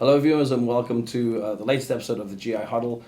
Hello viewers and welcome to the latest episode of the GI Huddle.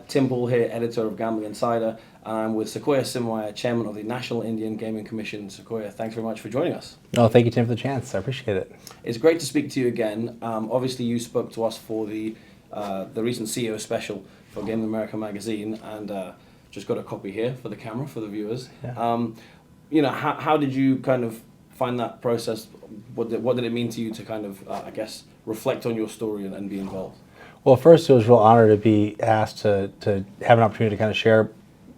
Tim Ball here, editor of Gambling Insider, and I'm with Sequoyah Simermeyer, chairman of the National Indian Gaming Commission. Sequoyah, thanks very much for joining us. Oh, thank you, Tim, for the chance. I appreciate it. It's great to speak to you again. Obviously you spoke to us for the recent CEO special for Gaming America magazine, and just got a copy here for the camera, for the viewers. Yeah. How did you kind of find that process? What did it mean to you to kind of, reflect on your story and be involved? Well, first, it was a real honor to be asked to have an opportunity to kind of share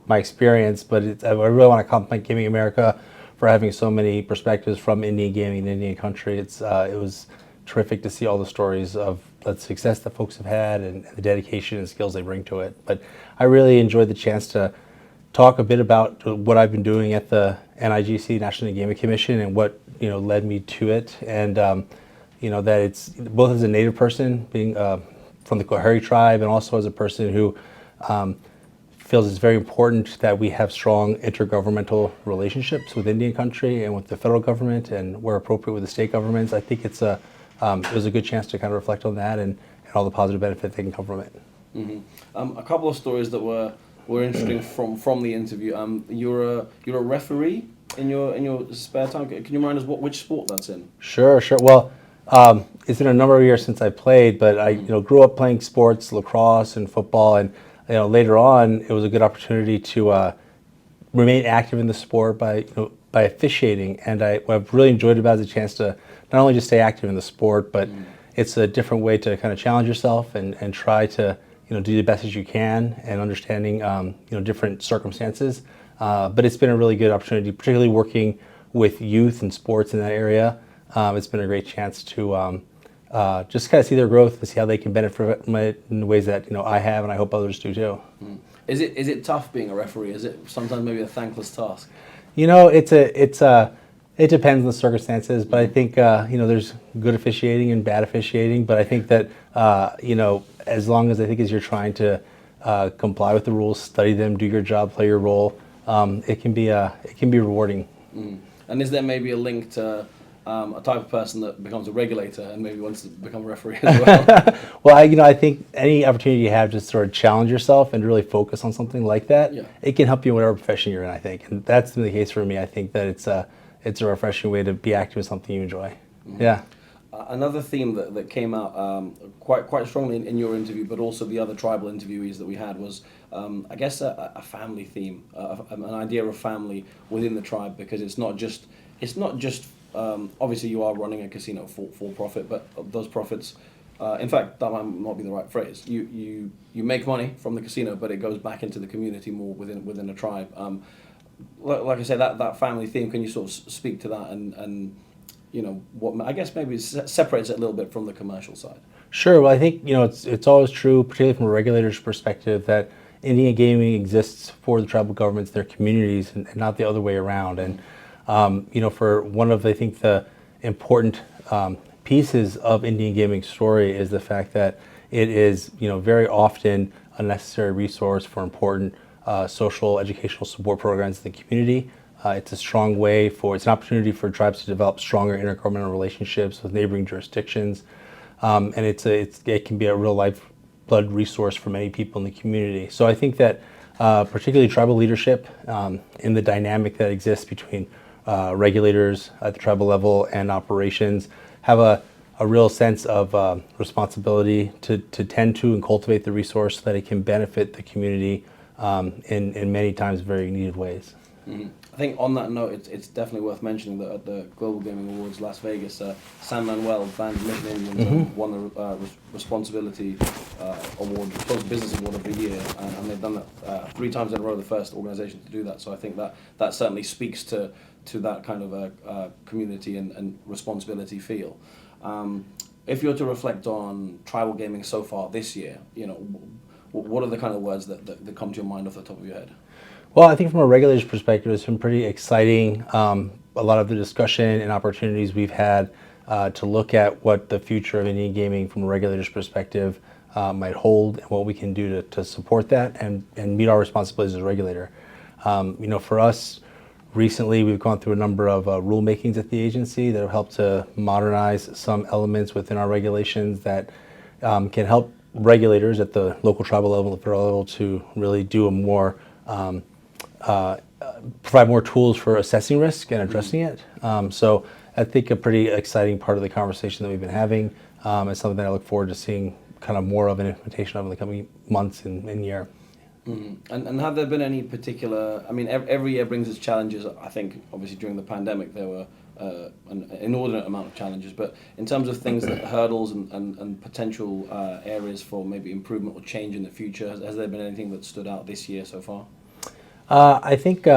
my experience, but I really want to compliment Gaming America for having so many perspectives from Indian gaming in Indian country. It was terrific to see all the stories of the success that folks have had and the dedication and skills they bring to it. But I really enjoyed the chance to talk a bit about what I've been doing at the NIGC, National Indian Gaming Commission, and what led me to it, and that it's both as a Native person, being from the Coharie tribe, and also as a person who feels it's very important that we have strong intergovernmental relationships with Indian country and with the federal government, and where appropriate with the state governments. I think it was a good chance to kind of reflect on that and all the positive benefits that can come from it. Mm-hmm. A couple of stories that were interesting from the interview. You're a referee in your spare time. Can you remind us which sport that's in? Sure. Well, it's been a number of years since I played, but I grew up playing sports, lacrosse and football, and later on it was a good opportunity to remain active in the sport by officiating. And what I've really enjoyed about it is a chance to not only just stay active in the sport, but it's a different way to kind of challenge yourself and try to do the best as you can, and understanding different circumstances. But it's been a really good opportunity, particularly working with youth and sports in that area. It's been a great chance to just kind of see their growth and see how they can benefit from it in ways that I have, and I hope others do too. Is it tough being a referee? Is it sometimes maybe a thankless task? It depends on the circumstances, but I think there's good officiating and bad officiating. But I think that as long as as you're trying to comply with the rules, study them, do your job, play your role, it can be rewarding. And is there maybe a link to a type of person that becomes a regulator and maybe wants to become a referee as well? Well, I think any opportunity you have to sort of challenge yourself and really focus on something like that, it can help you in whatever profession you're in, I think. And that's been the case for me. I think that it's a refreshing way to be active in something you enjoy. Yeah. Another theme that came out quite strongly in your interview, but also the other tribal interviewees that we had, was a family theme, an idea of family within the tribe, because it's not just obviously you are running a casino for profit, but those profits, in fact, that might not be the right phrase. You make money from the casino, but it goes back into the community more within a tribe. Like I say, that family theme. Can you sort of speak to that and what maybe separates it a little bit from the commercial side? Sure. Well, I think it's always true, particularly from a regulator's perspective, that Indian gaming exists for the tribal governments, their communities, and not the other way around. And for one of the important pieces of Indian gaming story is the fact that it is very often a necessary resource for important social educational support programs in the community. It's a strong way it's an opportunity for tribes to develop stronger intergovernmental relationships with neighboring jurisdictions, and it can be a real lifeblood resource for many people in the community. So I think that particularly tribal leadership, in the dynamic that exists between regulators at the tribal level and operations, have a real sense of responsibility to tend to and cultivate the resource so that it can benefit the community in many times very needed ways. Mm-hmm. I think on that note, it's definitely worth mentioning that at the Global Gaming Awards Las Vegas, San Manuel band Mission Indians won the Responsibility Award, Responsible Business Award of the Year, and they've done that 3 times in a row, the first organization to do that. So I think that certainly speaks to that kind of a community and responsibility feel. If you're to reflect on tribal gaming so far this year, what are the kind of words that come to your mind off the top of your head? Well, I think from a regulator's perspective, it's been pretty exciting. A lot of the discussion and opportunities we've had to look at what the future of Indian gaming from a regulator's perspective might hold, and what we can do to support that and meet our responsibilities as a regulator. For us, recently we've gone through a number of rulemakings at the agency that have helped to modernize some elements within our regulations that can help regulators at the local, tribal level, and federal level to really do a more provide more tools for assessing risk and addressing it. So I think a pretty exciting part of the conversation that we've been having is something that I look forward to seeing kind of more of an implementation of in the coming months and year. And have there been any particular, I mean, every year brings its challenges. I think obviously during the pandemic there were an inordinate amount of challenges, but in terms of things that hurdles and potential areas for maybe improvement or change in the future, has there been anything that stood out this year so far? I think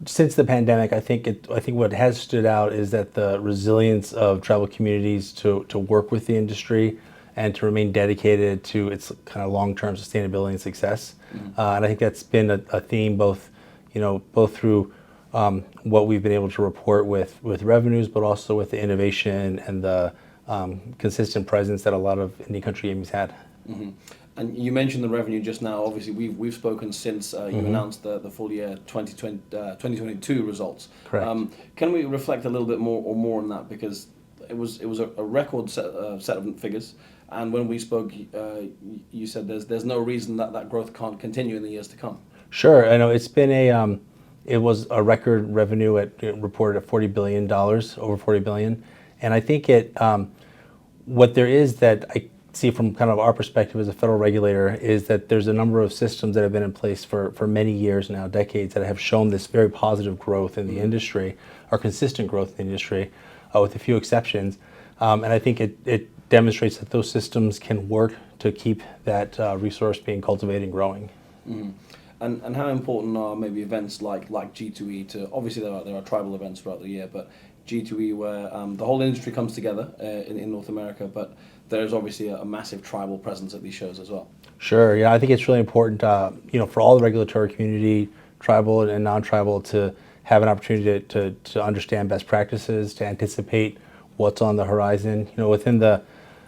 since the pandemic. I think what has stood out is that the resilience of tribal communities to work with the industry and to remain dedicated to its kind of long-term sustainability and success. And I think that's been a theme both through what we've been able to report with revenues, but also with the innovation and the consistent presence that a lot of Indian country gaming's had. And you mentioned the revenue just now. Obviously, we've spoken since you announced the full year 2022 results. Correct. Can we reflect a little bit more on that, because it was a record set of figures, and when we spoke, you said there's no reason that growth can't continue in the years to come. Sure, I know it's been it was a record revenue reported at $40 billion, over $40 billion, and I think what there is that I see from kind of our perspective as a federal regulator is that there's a number of systems that have been in place for many years now, decades, that have shown this very positive growth in the industry, or consistent growth in the industry, with a few exceptions. And I think it demonstrates that those systems can work to keep that resource being cultivated and growing. And how important are maybe events like G2E to, obviously there are tribal events throughout the year, but G2E where the whole industry comes together in North America, but there's obviously a massive tribal presence at these shows as well. Sure, yeah, I think it's really important, for all the regulatory community, tribal and non-tribal, to have an opportunity to understand best practices, to anticipate what's on the horizon. Within the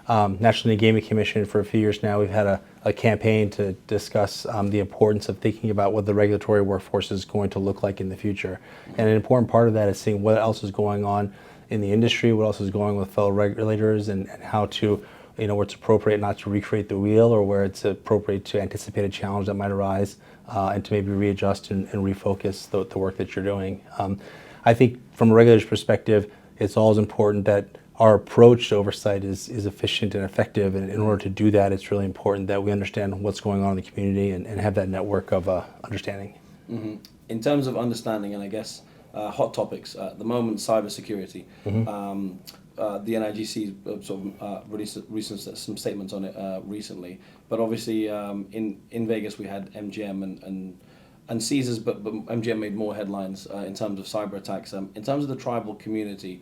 National Gaming Commission for a few years now, we've had a campaign to discuss the importance of thinking about what the regulatory workforce is going to look like in the future. And an important part of that is seeing what else is going on in the industry, what else is going on with fellow regulators, and how to, where it's appropriate not to recreate the wheel, or where it's appropriate to anticipate a challenge that might arise, and to maybe readjust and refocus the work that you're doing. I think from a regulator's perspective, it's always important that our approach to oversight is efficient and effective, and in order to do that, it's really important that we understand what's going on in the community and have that network of understanding. In terms of understanding, and I guess hot topics at the moment, cybersecurity. The NIGC sort of released some statements on it recently, but obviously in Vegas we had MGM and Caesars, but MGM made more headlines in terms of cyber attacks. In terms of the tribal community,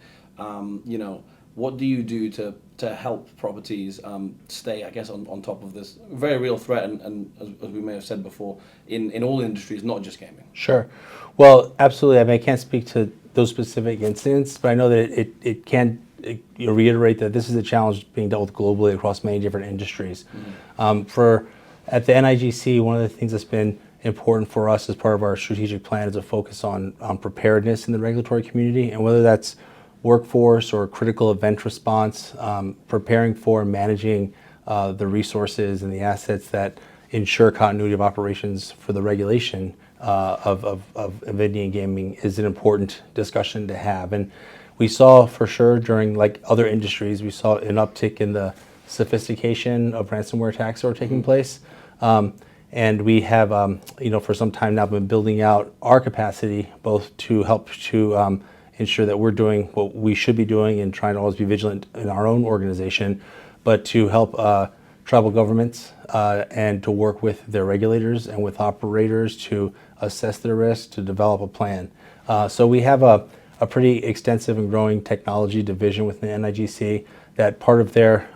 what do you do to help properties stay, I guess, on top of this very real threat, and as we may have said before, in all industries, not just gaming? Sure. Well, absolutely. I mean, I can't speak to those specific incidents, but I know that it can reiterate that this is a challenge being dealt with globally across many different industries. At the NIGC, one of the things that's been important for us as part of our strategic plan is a focus on preparedness in the regulatory community, and whether that's workforce or critical event response, preparing for and managing the resources and the assets that ensure continuity of operations for the regulation of Indian gaming is an important discussion to have. And we saw for sure during, like other industries, we saw an uptick in the sophistication of ransomware attacks that were taking place. And we have, for some time now been building out our capacity, both to help to ensure that we're doing what we should be doing and trying to always be vigilant in our own organization, but to help tribal governments and to work with their regulators and with operators to assess their risk, to develop a plan. So we have a pretty extensive and growing technology division within the NIGC that part of their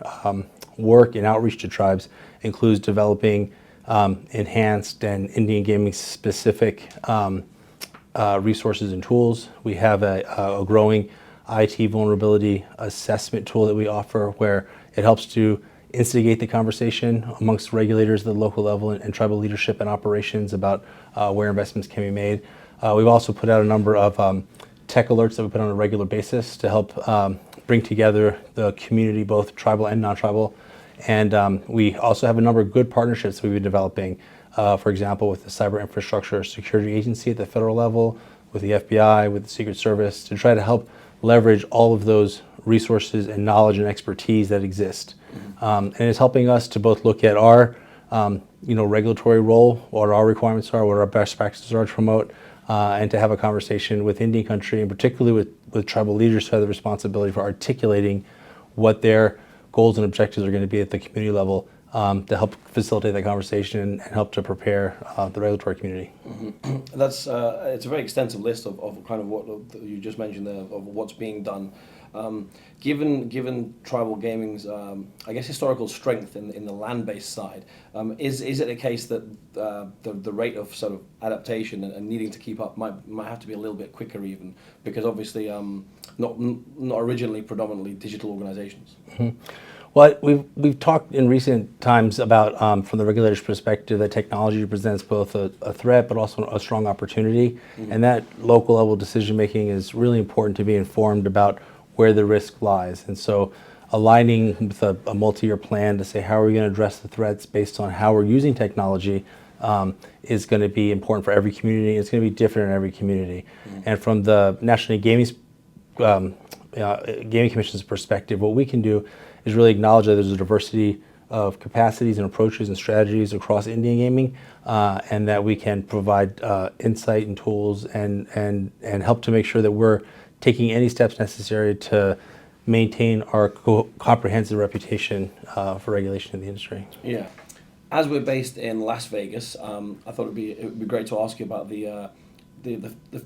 work and outreach to tribes includes developing enhanced and Indian gaming specific resources and tools. We have a growing IT vulnerability assessment tool that we offer, where it helps to instigate the conversation amongst regulators at the local level and tribal leadership and operations about where investments can be made. We've also put out a number of tech alerts that we put on a regular basis to help bring together the community, both tribal and non-tribal. And we also have a number of good partnerships we've been developing, for example, with the Cyber Infrastructure Security Agency at the federal level, with the FBI, with the Secret Service, to try to help leverage all of those resources and knowledge and expertise that exist. And it's helping us to both look at our regulatory role, what our requirements are, what our best practices are to promote, and to have a conversation with Indian country, and particularly with tribal leaders who have the responsibility for articulating what their goals and objectives are going to be at the community level, to help facilitate that conversation and help to prepare the regulatory community. That's it's a very extensive list of kind of what you just mentioned there, of what's being done. Given tribal gaming's, I guess, historical strength in the land-based side, is it a case that the rate of sort of adaptation and needing to keep up might have to be a little bit quicker, even because obviously not originally predominantly digital organizations? Mm-hmm. Well, we've talked in recent times about, from the regulator's perspective, that technology presents both a threat but also a strong opportunity, and that local level decision making is really important to be informed about where the risk lies. And so aligning with a multi-year plan to say how are we going to address the threats based on how we're using technology is going to be important for every community. It's going to be different in every community. And from the National Gaming Commission's perspective, what we can do is really acknowledge that there's a diversity of capacities and approaches and strategies across Indian gaming, and that we can provide insight and tools and help to make sure that we're taking any steps necessary to maintain our comprehensive reputation for regulation in the industry. Yeah. As we're based in Las Vegas, I thought it would be great to ask you about the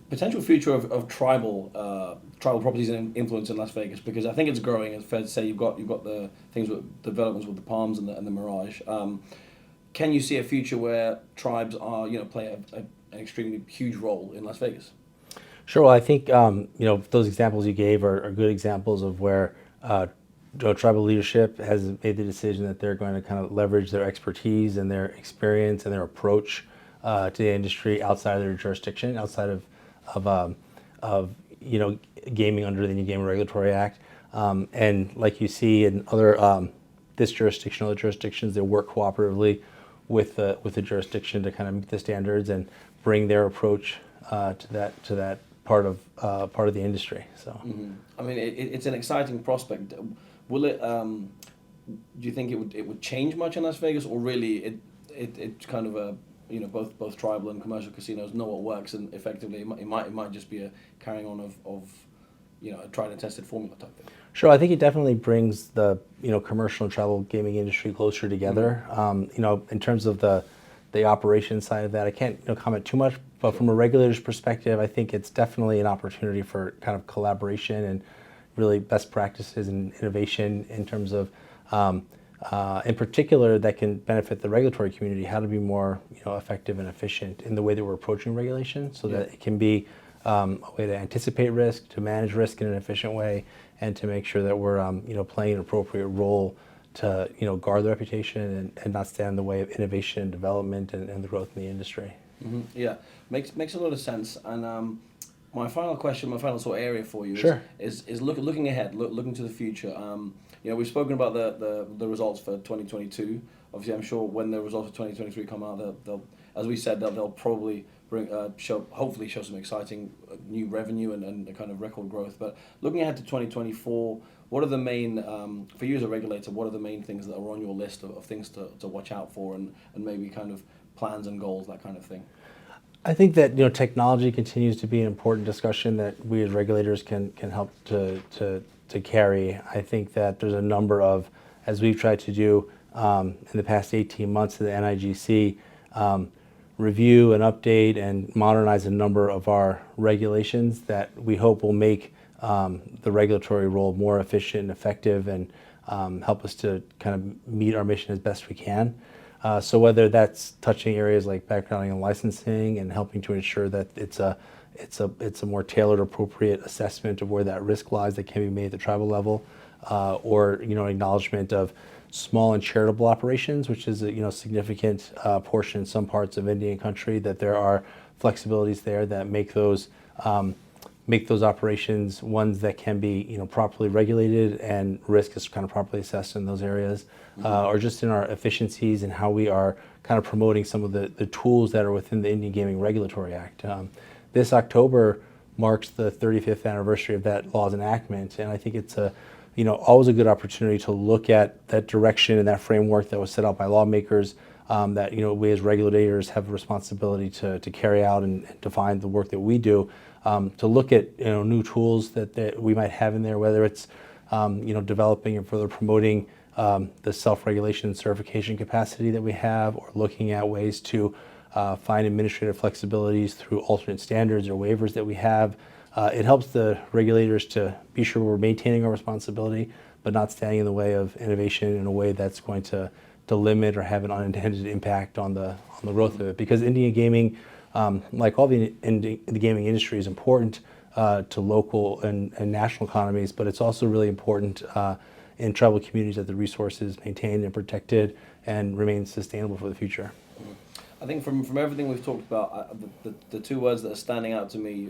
potential future of tribal properties and influence in Las Vegas, because I think it's growing. It's fair to say you've got the things with developments with the Palms and the Mirage. Can you see a future where tribes are play an extremely huge role in Las Vegas? Sure. Well, I think those examples you gave are good examples of where tribal leadership has made the decision that they're going to kind of leverage their expertise and their experience and their approach to the industry outside of their jurisdiction, outside of gaming under the Indian Gaming Regulatory Act, and like you see in other this jurisdiction, other jurisdictions, they work cooperatively with the jurisdiction to kind of meet the standards and bring their approach to that part of the industry. So, I mean, it's an exciting prospect. Will it? Do you think it would change much in Las Vegas, or really it's kind of a both tribal and commercial casinos know what works, and effectively it might just be a carrying on of a tried and tested formula type thing? Sure, I think it definitely brings the commercial and tribal gaming industry closer together. In terms of the operation side of that, I can't comment too much, but from a regulator's perspective, I think it's definitely an opportunity for kind of collaboration and really best practices and innovation in terms of, in particular, that can benefit the regulatory community, how to be more effective and efficient in the way that we're approaching regulation, so that it can be a way to anticipate risk, to manage risk in an efficient way, and to make sure that we're playing an appropriate role to guard the reputation and not stand in the way of innovation and development and the growth in the industry. Mm-hmm. Yeah, makes a lot of sense. And my final question, my final sort of area for you is looking ahead, looking to the future. We've spoken about the results for 2022. Obviously, I'm sure when the results for 2023 come out, they'll as we said, they'll probably hopefully show some exciting new revenue and kind of record growth. But looking ahead to 2024, what are the main, for you as a regulator, what are the main things that are on your list of things to watch out for, and maybe kind of plans and goals, that kind of thing? I think that technology continues to be an important discussion that we as regulators can help to carry. I think that there's a number of, as we've tried to do in the past 18 months of the NIGC, review and update and modernize a number of our regulations that we hope will make the regulatory role more efficient and effective, and help us to kind of meet our mission as best we can. So whether that's touching areas like backgrounding and licensing and helping to ensure that it's a more tailored, appropriate assessment of where that risk lies that can be made at the tribal level, or acknowledgement of small and charitable operations, which is a significant portion in some parts of Indian country, that there are flexibilities there that make those make those operations ones that can be, properly regulated and risk is kind of properly assessed in those areas, or just in our efficiencies and how we are kind of promoting some of the tools that are within the Indian Gaming Regulatory Act. This October marks the 35th anniversary of that law's enactment, and I think it's always a good opportunity to look at that direction and that framework that was set out by lawmakers, that we as regulators have a responsibility to carry out and define the work that we do, to look at new tools that we might have in there, whether it's developing and further promoting the self-regulation and certification capacity that we have, or looking at ways to find administrative flexibilities through alternate standards or waivers that we have. It helps the regulators to be sure we're maintaining our responsibility, but not standing in the way of innovation in a way that's going to limit or have an unintended impact on the growth of it. Because Indian gaming, like all the gaming industry, is important to local and national economies, but it's also really important in tribal communities that the resources maintained and protected and remain sustainable for the future. I think from everything we've talked about, the two words that are standing out to me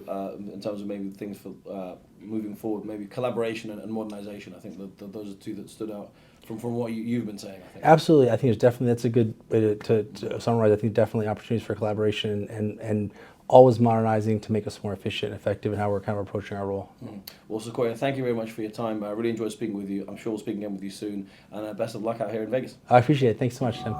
in terms of maybe things for moving forward, maybe collaboration and modernization. I think those are two that stood out from what you've been saying, I think. Absolutely. I think that's a good way to summarize. I think definitely opportunities for collaboration and always modernizing to make us more efficient and effective in how we're kind of approaching our role. Well, Sequoyah, thank you very much for your time. I really enjoyed speaking with you. I'm sure we'll speak again with you soon. And best of luck out here in Vegas. I appreciate it. Thanks so much, Tim.